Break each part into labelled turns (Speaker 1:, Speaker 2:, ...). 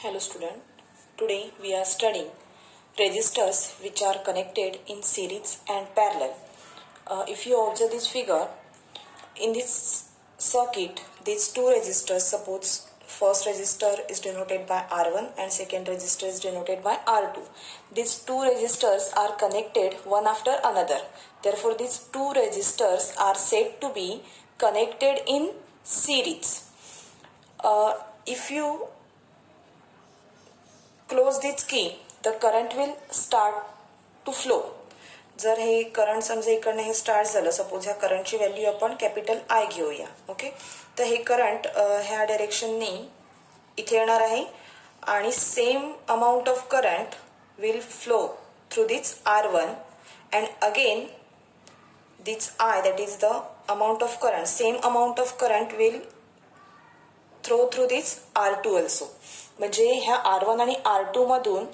Speaker 1: Hello student, today we are studying resistors which are connected in series and parallel. If you observe this figure, in this circuit these two resistors, suppose first resistor is denoted by R1 and second resistor is denoted by R2. These two resistors are connected one after another. Therefore these two resistors are said to be connected in series. If you close this key, the current will start to flow. जर हे current समजा इकडनं हे start झालं, suppose ह्या करंटची value आपण capital I घेऊया. ओके, तर हे करंट ह्या डायरेक्शनने इथे येणार आहे आणि same amount of current will flow through this R1 and again this I, that is the amount of current, same amount of current will through this R2 also. म्हणजे ह्या R1 आणि R2 मधून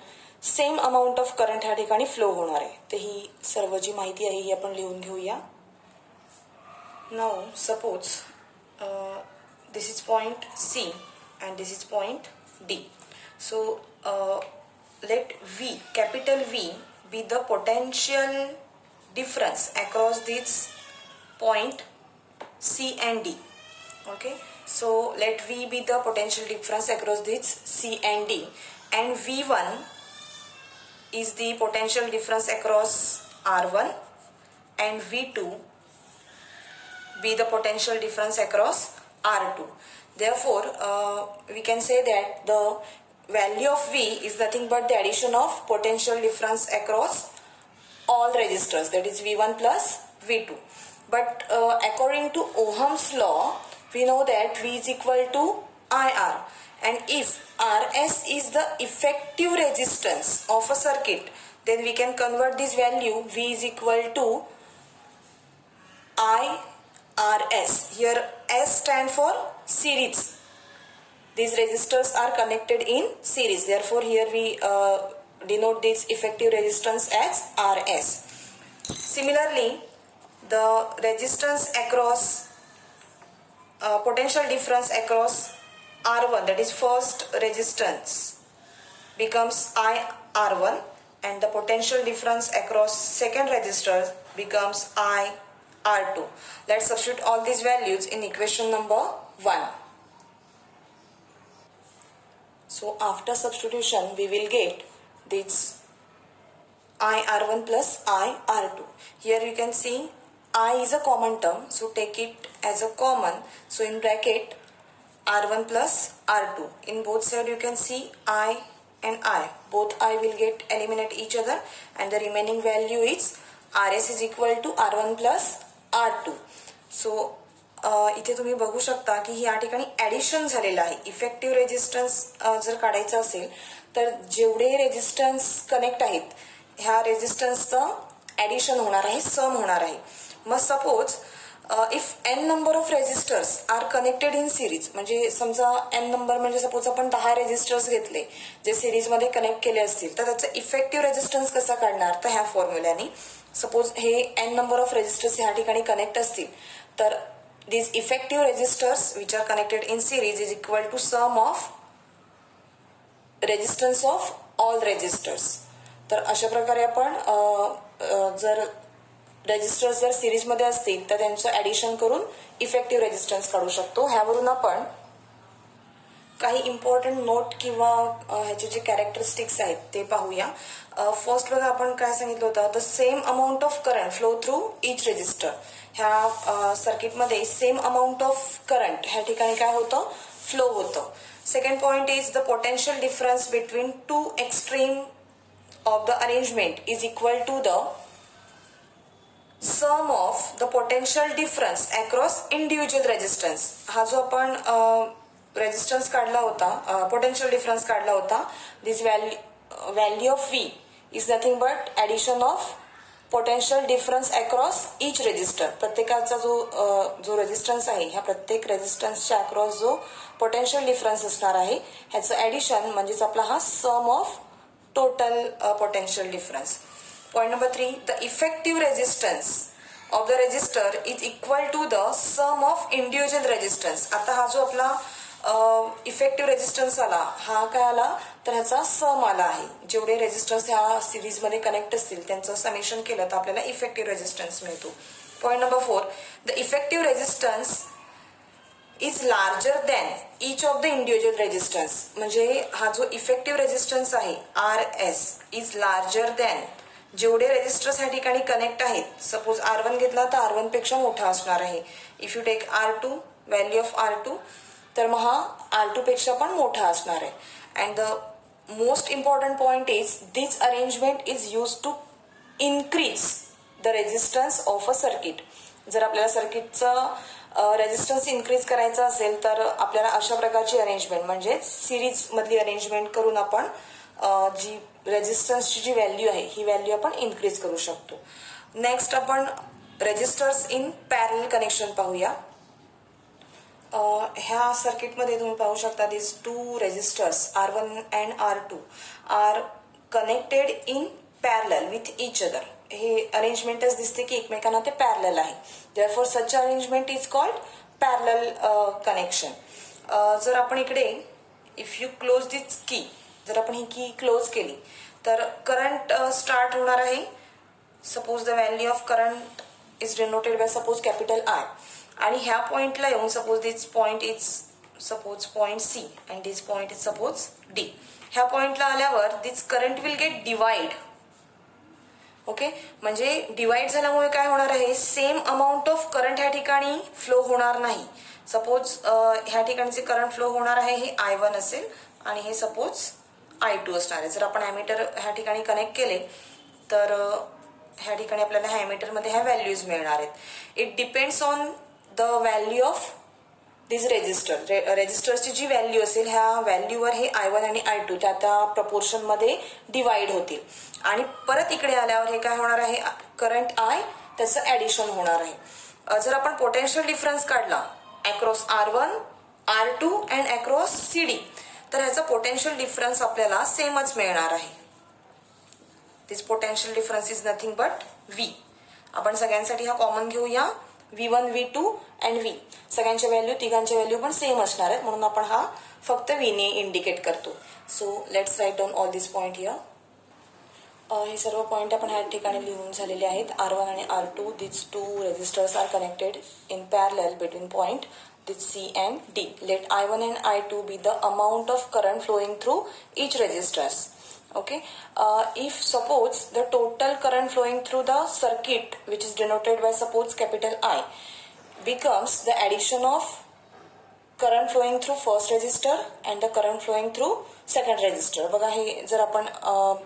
Speaker 1: same amount of current ह्या ठिकाणी flow होणार आहे. तर ही सर्व जी माहिती आहे ही आपण लिहून घेऊया. Now suppose this is point C and this is point D. So let V, capital V, be the potential difference across this point C and D. Okay, so let V be the potential difference across this C and D, and V1 is the potential difference across R1 and V2 be the potential difference across R2. Therefore we can say that the value of V is nothing but the addition of potential difference across all resistors, that is V1 plus V2. But according to Ohm's law, we know that V is equal to IR, and if RS is the effective resistance of a circuit, then we can convert this value V is equal to IRS. Here S stand for series. These resistors are connected in series. Therefore here we denote this effective resistance as RS. Similarly, the resistance across potential difference across R1, that is first resistance, becomes IR1, and the potential difference across second resistor becomes IR2. Let's substitute all these values in equation number 1. So after substitution we will get this IR1 plus IR2. Here you can see I is a common term, so take it as a common. So in bracket R1 plus R2. In both sides you can see I and I. Both I will get eliminate each other, and the remaining value is RS is equal to R1 plus R2. So इथे तुम्ही बघू शकता की या ठिकाणी addition झालेलं आहे. Effective resistance जर काढायचं असेल तर जेवढे रेजिस्टन्स कनेक्ट आहेत ह्या रेजिस्टन्सचं ॲडिशन होणार आहे, सम होणार आहे. मग suppose if n number of resistors are connected in series, म्हणजे समजा n नंबर म्हणजे सपोज आपण 10 रेजिस्टर्स घेतले जे सिरीजमध्ये कनेक्ट केले असतील, तर त्याचा इफेक्टिव्ह रेजिस्टन्स कसा काढणार, तर ह्या फॉर्म्युल्याने. सपोज हे n नंबर ऑफ रेजिस्टर्स ह्या ठिकाणी कनेक्ट असतील, तर these effective resistors which are connected in series is equal to sum of resistance of all resistors. तर अशा प्रकारे आपण जर रेजिस्टर्स जर सिरीज मध्ये असतील तर त्यांचं ऍडिशन करून इफेक्टिव्ह रेजिस्टन्स काढू शकतो. ह्यावरून आपण काही इम्पॉर्टंट नोट किंवा ह्याचे जे कॅरेक्टरिस्टिक्स आहेत ते पाहूया. फर्स्ट बघा आपण काय सांगितलं होतं, the same amount of current flow through each resistor. ह्या सर्किटमध्ये सेम अमाऊंट ऑफ करंट ह्या ठिकाणी काय होतं, फ्लो होतं. Second point is the potential difference between two extreme of the arrangement is equal to the sum of the potential difference across individual resistance. हा जो आपण रेजिस्टन्स काढला होता, पोटेन्शियल डिफरन्स काढला होता, this value of V is nothing but addition of potential difference across each resistor. प्रत्येकाचा जो resistance आहे ह्या प्रत्येक रेजिस्टन्सच्या अक्रॉस जो पोटेन्शियल डिफरन्स असणार आहे ह्याचं ॲडिशन म्हणजेच आपला हा sum of total potential difference. Point number 3, the effective resistance of the resistor is equal to the sum of individual resistance. आता हा जो आपला इफेक्टिव्ह रेजिस्टन्स आला हा काय आला तर ह्याचा सम आला आहे. जेवढे रेजिस्टन्स ह्या सिरीजमध्ये कनेक्ट असतील त्यांचं समेशन केलं तर आपल्याला इफेक्टिव्ह रेजिस्टन्स मिळतो. Point number 4, the effective resistance is larger than each of the individual resistance. म्हणजे हा जो इफेक्टिव्ह रेजिस्टन्स आहे RS इज लार्जर दॅन जेवढे रेजिस्टर्स ह्या ठिकाणी कनेक्ट आहेत. सपोज R1 घेतला तर R1 पेक्षा मोठा असणार आहे. If you take R2, value of R2, तर मग हा R2 पेक्षा पण मोठा असणार आहे. And the most important point is this arrangement is use to increase the resistance of a circuit. जर आपल्याला सर्किटचं रेजिस्टन्स इन्क्रीज करायचं असेल तर आपल्याला अशा प्रकारची अरेंजमेंट म्हणजे सिरीज मधली अरेंजमेंट करून आपण जी रेजिस्टन्सची जी व्हॅल्यू आहे ही व्हॅल्यू आपण इन्क्रीज करू शकतो. नेक्स्ट आपण रेजिस्टर्स इन पॅरल कनेक्शन पाहूया. ह्या सर्किटमध्ये तुम्ही पाहू शकता this two resistors R1 and R2 are connected in parallel with each other. हे अरेंजमेंटच दिसते की एकमेकांना ते पॅरल आहे. Therefore such arrangement is called parallel connection. जर आपण इकडे इफ यू क्लोज दिस की, जर आपण ही की क्लोज केली तर करंट स्टार्ट होणार आहे. Suppose the value of current is denoted by suppose capital I. आणि ह्या पॉइंटला येऊन suppose this point is suppose point C and this point is suppose D. ह्या पॉइंटला आल्यावर this current will get divide. Okay, म्हणजे डिवाइड झाल्यामुळे काय होणार आहे सेम अमाऊंट ऑफ करंट ह्या ठिकाणी फ्लो होणार नाही. सपोज ह्या ठिकाणी जे करंट फ्लो होणार आहे हे I1 असेल आणि हे सपोज I2 असणार आहे. जर आपण ॲमीटर ह्या ठिकाणी कनेक्ट केले तर ह्या ठिकाणी आपल्याला ह्या ॲमीटरमध्ये ह्या व्हॅल्यूज मिळणार आहेत. It depends on the value of this resistor. रेजिस्टरची जी व्हॅल्यू असेल ह्या व्हॅल्यूवर हे I1 आणि I2 त्या प्रपोर्शनमध्ये डिवाइड होतील. आणि परत इकडे आल्यावर हे काय होणार आहे करंट I त्याचं ॲडिशन होणार आहे. जर आपण पोटेन्शियल डिफरन्स काढला across R1, R2 and across CD तर ह्याचा पोटेन्शियल डिफरन्स आपल्याला सेमच मिळणार आहे. This potential difference is nothing but V. आपण सगळ्यांसाठी हा कॉमन घेऊया. V1, V2 and V. सगळ्यांच्या व्हॅल्यू तिघांच्या व्हॅल्यू पण सेम असणार आहेत म्हणून आपण हा फक्त V ने इंडिकेट करतो. So let's write down all this point here. हे सर्व पॉइंट आपण ह्या ठिकाणी लिहून झालेले आहेत. R1 आणि R2 this two resistors are connected in parallel between point this C and D. Let I1 and I2 be the amount of current flowing through each resistors. Okay. If suppose the total current flowing through the circuit, which is denoted by suppose capital I, becomes the addition of current flowing through first resistor and the current flowing through second resistor. बघा हे जर आपण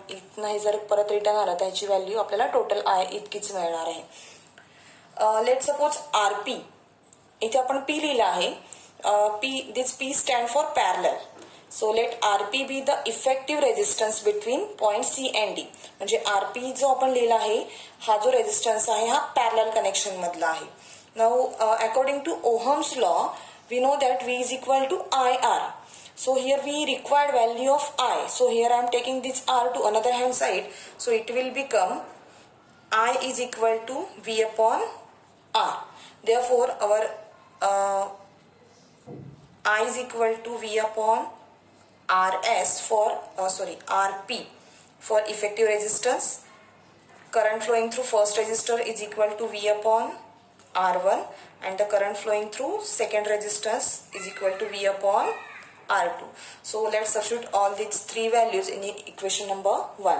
Speaker 1: इथनं हे जर परत return आलं त्याची व्हॅल्यू आपल्याला टोटल I इतकीच मिळणार आहे. Let suppose RP. इथे आपण P लिहिला आहे. दिस P stand for parallel. So let RP be the effective resistance between point C and D. म्हणजे RP जो आपण लिहिला आहे हा जो रेजिस्टन्स आहे हा पॅरलल कनेक्शन मधला आहे. Now according to Ohm's law we know that V is equal to IR. So here we required value of I. So here I am taking this R to another hand side. So it will become I is equal to V upon R. Therefore our I is equal to V upon RS for RP for effective resistance. Current flowing through first resistor is equal to V upon R1 and the current flowing through second resistance is equal to V upon R2. So let's substitute all these three values in equation number 1.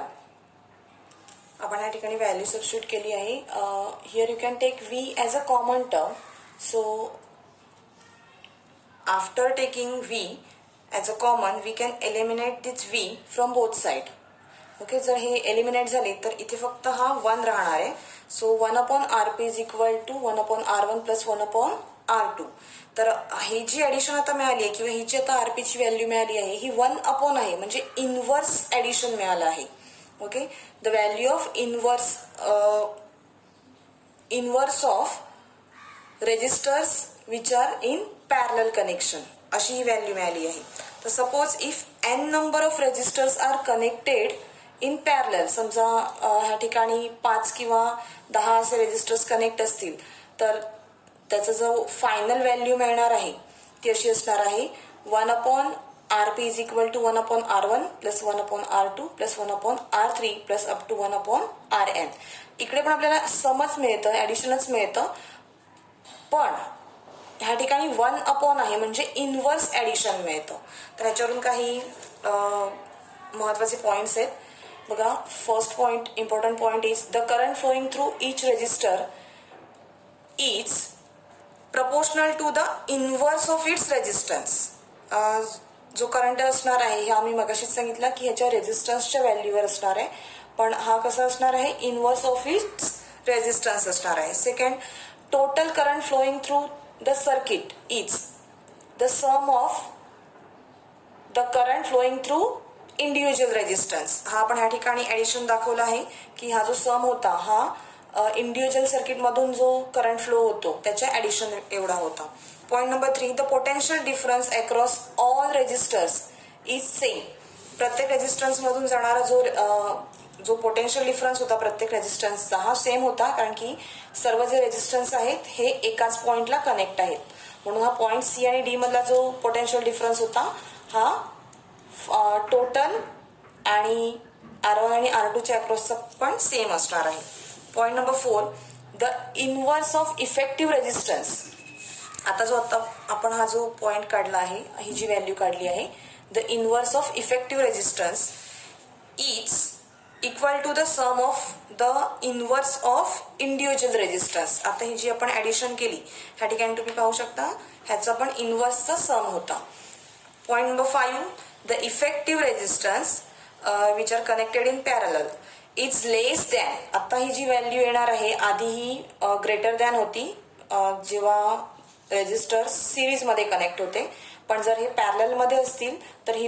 Speaker 1: आपण या ठिकाणी value substitute केली आहे. Here you can take V as a common term. So after taking V as a common we can eliminate this V from both side. Okay, जर हे eliminate झाले तर इथे फक्त हा 1 राहणार आहे. So 1 upon RP is equal to 1 upon R1 plus 1 upon R2. तर ही जी ॲडिशन आता मिळाली आहे किंवा ही जी आता RPची व्हॅल्यू मिळाली आहे ही 1 अपॉन आहे म्हणजे इनवर्स ॲडिशन मिळालं आहे. Okay, the value of inverse of resistors which are in parallel connection अशी ही व्हॅल्यू मिळाली आहे. तर suppose if n number of resistors are connected in parallel, समजा ह्या ठिकाणी 5 किंवा 10 असे रेजिस्टर्स कनेक्ट असतील तर त्याचा जो फायनल व्हॅल्यू मिळणार आहे ती अशी असणार आहे 1 upon Rp is equal to 1 upon R1 plus 1 upon R2 plus 1 upon R3 plus up to 1 upon Rn. इकडे पण आपल्याला समच मिळतं, ऍडिशनच मिळतं, पण ह्या ठिकाणी 1 अपॉन आहे म्हणजे इनवर्स ऍडिशन मिळतं. तर ह्याच्यावरून काही महत्वाचे पॉइंट्स आहेत बघा. First point, important point is the current flowing through each resistor is proportional to the inverse of its resistance. जो करंट असणार आहे हे आम्ही मगाशीच सांगितलं की ह्याच्या रेजिस्टन्सच्या व्हॅल्यूवर असणार आहे, पण हा कसा असणार आहे, इनवर्स ऑफ इट्स रेजिस्टन्स असणार आहे. Second, total current flowing through the circuit is the sum of the current flowing through individual resistance. हा आपण ह्या ठिकाणी ऍडिशन दाखवला आहे की हा जो सम होता हा इंडिव्हिज्युअल सर्किट मधून जो करंट फ्लो होतो त्याच्या ऍडिशन एवढा होता. Point number 3, the potential difference across all resistors is same. प्रत्येक रेजिस्टन्स मधून जाणारा जो पोटेन्शियल डिफरन्स होता प्रत्येक रेजिस्टन्सचा हा सेम होता, कारण की सर्व जे रेजिस्टन्स आहेत हे एकाच पॉइंटला कनेक्ट आहेत. म्हणून हा पॉइंट सी आणि डी मधला जो पोटेन्शियल डिफरन्स होता हा टोटल आणि R1 आणि R2च्या अक्रॉसचा पण सेम असणार आहे. Point number 4, the inverse of effective resistance. आता आपण हा जो पॉइंट काढला आहे, ही जी व्हॅल्यू काढली आहे, the inverse of effective resistance is equal to the sum of the inverse of individual resistance. आता ही जी आपण ऍडिशन केली ह्या ठिकाणी तुम्ही पाहू शकता ह्याचा पण इनवर्सचा सम होता. Point number 5, the effective resistance which are connected in parallel is less than. आता ही जी व्हॅल्यू येणार आहे, आधी ही ग्रेटर दॅन होती जेव्हा रेजिस्टर सिरीज मध्ये कनेक्ट होते, पण जर हे पॅरलल मध्ये असतील तर ही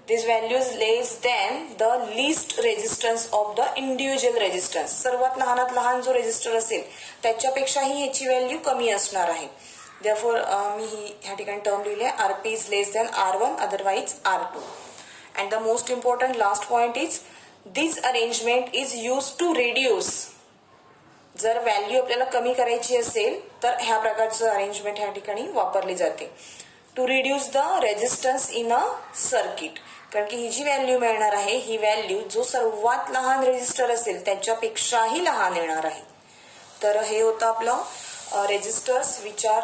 Speaker 1: this value is less than the least resistance of the individual resistance. सर्वात लहानात लहान जो रेजिस्टर असेल त्याच्यापेक्षाही याची व्हॅल्यू कमी असणार आहे. therefore मी ही ह्या ठिकाणी टर्म लिहिली आहे, Rp is less than R1 otherwise R2. And the most important last point is this arrangement is use to reduce. जर व्हॅल्यू आपल्याला कमी करायची असेल तर ह्या प्रकारचं अरेंजमेंट ह्या ठिकाणी वापरली जाते to reduce the resistance in a circuit. कारण की ही जी व्हॅल्यू मिळणार आहे ही व्हॅल्यू जो सर्वात लहान रेजिस्टर असेल त्याच्यापेक्षाही लहान येणार आहे. तर हे होतं आपलं resistors which are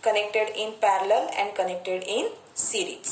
Speaker 1: connected in parallel and connected in series.